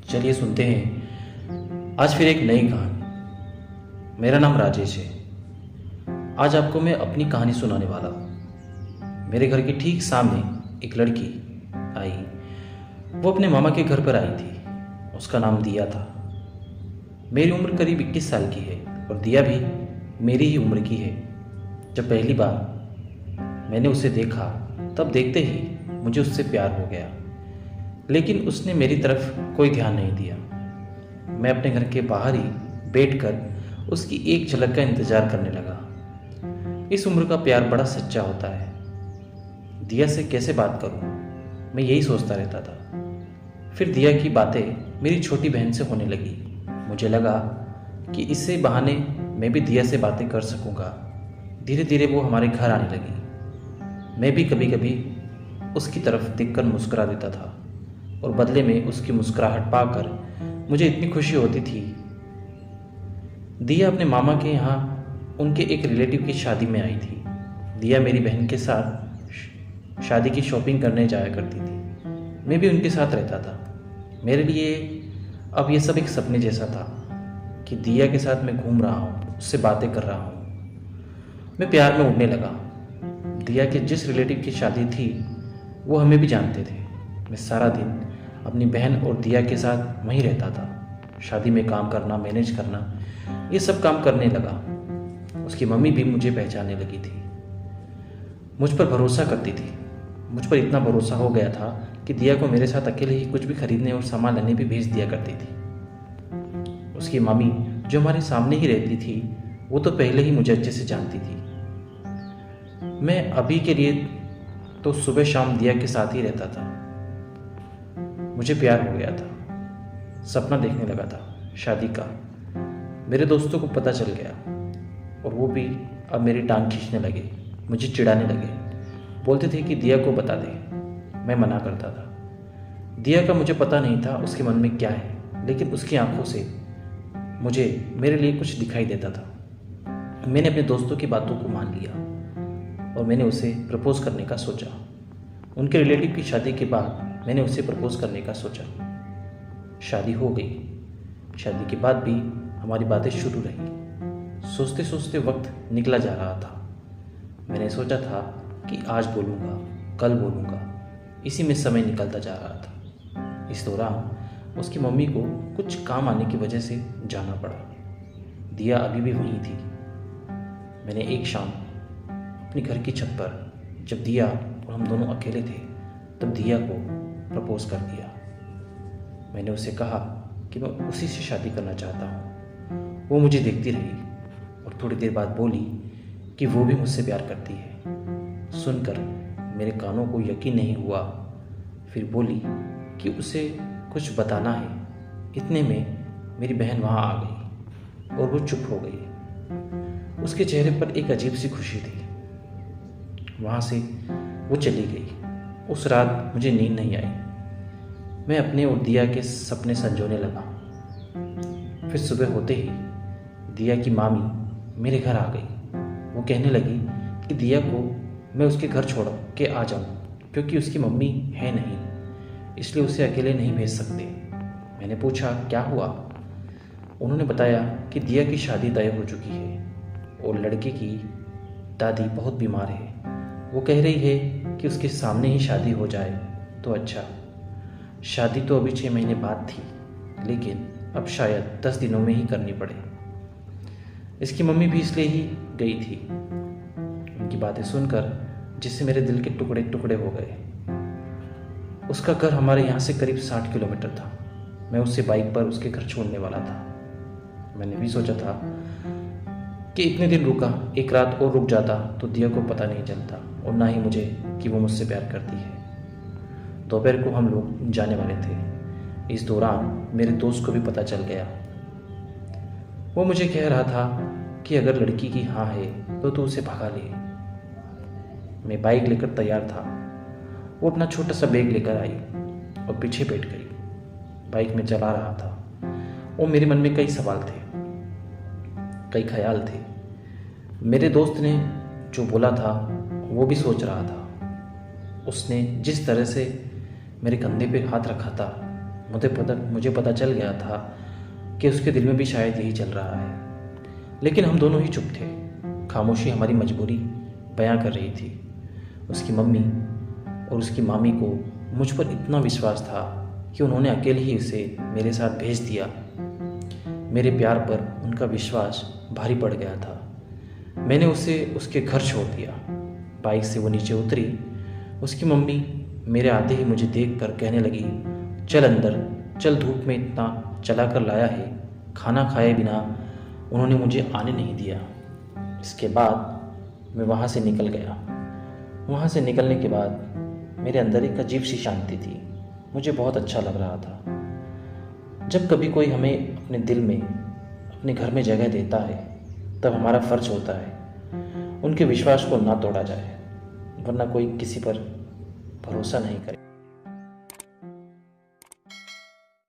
चलिए सुनते हैं आज फिर एक नई कहानी। मेरा नाम राजेश है। आज आपको मैं अपनी कहानी सुनाने वाला हूँ। मेरे घर के ठीक सामने एक लड़की आई। वो अपने मामा के घर पर आई थी। उसका नाम दिया था। मेरी उम्र करीब 21 साल की है और दिया भी मेरी ही उम्र की है। जब पहली बार मैंने उसे देखा तब देखते ही मुझे उससे प्यार हो गया, लेकिन उसने मेरी तरफ कोई ध्यान नहीं दिया। मैं अपने घर के बाहर ही बैठकर उसकी एक झलक का इंतजार करने लगा। इस उम्र का प्यार बड़ा सच्चा होता है। दिया से कैसे बात करूं, मैं यही सोचता रहता था। फिर दिया की बातें मेरी छोटी बहन से होने लगी। मुझे लगा कि इससे बहाने मैं भी दिया से बातें कर सकूंगा। धीरे धीरे वो हमारे घर आने लगी। मैं भी कभी कभी उसकी तरफ देखकर मुस्कुरा देता था और बदले में उसकी मुस्कुराहट पाकर मुझे इतनी खुशी होती थी। दिया अपने मामा के यहाँ उनके एक रिलेटिव की शादी में आई थी। दिया मेरी बहन के साथ शादी की शॉपिंग करने जाया करती थी। मैं भी उनके साथ रहता था। मेरे लिए अब यह सब एक सपने जैसा था कि दिया के साथ मैं घूम रहा हूँ, उससे बातें कर रहा हूँ। मैं प्यार में उड़ने लगा। दिया के जिस रिलेटिव की शादी थी वो हमें भी जानते थे। मैं सारा दिन अपनी बहन और दिया के साथ वहीं रहता था। शादी में काम करना, मैनेज करना, ये सब काम करने लगा। उसकी मम्मी भी मुझे पहचानने लगी थी। मुझ पर भरोसा करती थी। मुझ पर इतना भरोसा हो गया था कि दिया को मेरे साथ अकेले ही कुछ भी खरीदने और सामान लेने भी भेज दिया करती थी। उसकी मम्मी जो हमारे सामने ही रहती थी वो तो पहले ही मुझे अच्छे से जानती थी। मैं अभी के लिए तो सुबह शाम दिया के साथ ही रहता था। मुझे प्यार हो गया था। सपना देखने लगा था शादी का। मेरे दोस्तों को पता चल गया और वो भी अब मेरी टांग खींचने लगे, मुझे चिढ़ाने लगे। बोलते थे कि दिया को बता दे। मैं मना करता था। दिया का मुझे पता नहीं था उसके मन में क्या है, लेकिन उसकी आंखों से मुझे मेरे लिए कुछ दिखाई देता था। मैंने अपने दोस्तों की बातों को मान लिया और मैंने उसे प्रपोज करने का सोचा। उनके रिलेटिव की शादी के बाद मैंने उसे प्रपोज करने का सोचा। शादी हो गई। शादी के बाद भी हमारी बातें शुरू रही। सोचते सोचते वक्त निकला जा रहा था। मैंने सोचा था कि आज बोलूँगा, कल बोलूँगा। इसी में समय निकलता जा रहा था। इस दौरान उसकी मम्मी को कुछ काम आने की वजह से जाना पड़ा। दिया अभी भी वहीं थी। मैंने एक शाम अपने घर की छत पर, जब दिया और हम दोनों अकेले थे, तब दिया को प्रपोज कर दिया। मैंने उसे कहा कि मैं उसी से शादी करना चाहता हूँ। वो मुझे देखती रही और थोड़ी देर बाद बोली कि वो भी मुझसे प्यार करती है। सुनकर मेरे कानों को यकीन नहीं हुआ। फिर बोली कि उसे कुछ बताना है। इतने में मेरी बहन वहाँ आ गई और वो चुप हो गई। उसके चेहरे पर एक अजीब सी खुशी थी। वहाँ से वो चली गई। उस रात मुझे नींद नहीं आई। मैं अपने और दिया के सपने संजोने लगा। फिर सुबह होते ही दिया की मामी मेरे घर आ गई। वो कहने लगी कि दिया को मैं उसके घर छोड़ के आ जाऊं, क्योंकि उसकी मम्मी है नहीं, इसलिए उसे अकेले नहीं भेज सकते। मैंने पूछा क्या हुआ। उन्होंने बताया कि दिया की शादी तय हो चुकी है और लड़के की दादी बहुत बीमार है। वो कह रही है कि उसके सामने ही शादी हो जाए तो अच्छा। शादी तो अभी 6 महीने बाद थी, लेकिन अब शायद 10 दिनों में ही करनी पड़े। इसकी मम्मी भी इसलिए ही गई थी। उनकी बातें सुनकर जिससे मेरे दिल के टुकड़े टुकड़े हो गए। उसका घर हमारे यहाँ से करीब 60 किलोमीटर था। मैं उससे बाइक पर उसके घर छोड़ने वाला था। मैंने भी सोचा था कि इतने दिन रुका, एक रात और रुक जाता तो दिया को पता नहीं चलता और ना ही मुझे कि वो मुझसे प्यार करती है। दोपहर को हम लोग जाने वाले थे। इस दौरान मेरे दोस्त को भी पता चल गया। वो मुझे कह रहा था कि अगर लड़की की हाँ है तो तू उसे भगा ले। मैं बाइक लेकर तैयार था। वो अपना छोटा सा बैग लेकर आई और पीछे बैठ गई। बाइक में चला रहा था और मेरे मन में कई सवाल थे, कई ख्याल थे। मेरे दोस्त ने जो बोला था वो भी सोच रहा था। उसने जिस तरह से मेरे कंधे पे हाथ रखा था मुझे पता चल गया था कि उसके दिल में भी शायद यही चल रहा है, लेकिन हम दोनों ही चुप थे। खामोशी हमारी मजबूरी बयां कर रही थी। उसकी मम्मी और उसकी मामी को मुझ पर इतना विश्वास था कि उन्होंने अकेले ही उसे मेरे साथ भेज दिया। मेरे प्यार पर उनका विश्वास भारी पड़ गया था। मैंने उसे उसके घर छोड़ दिया। बाइक से वो नीचे उतरी। उसकी मम्मी मेरे आते ही मुझे देखकर कहने लगी, चल अंदर चल, धूप में इतना चला कर लाया है। खाना खाए बिना उन्होंने मुझे आने नहीं दिया। इसके बाद मैं वहाँ से निकल गया। वहाँ से निकलने के बाद मेरे अंदर एक अजीब सी शांति थी। मुझे बहुत अच्छा लग रहा था। जब कभी कोई हमें अपने दिल में, अपने घर में जगह देता है, तब हमारा फ़र्ज़ होता है उनके विश्वास को ना तोड़ा जाए, वरना कोई किसी पर भरोसा नहीं करे।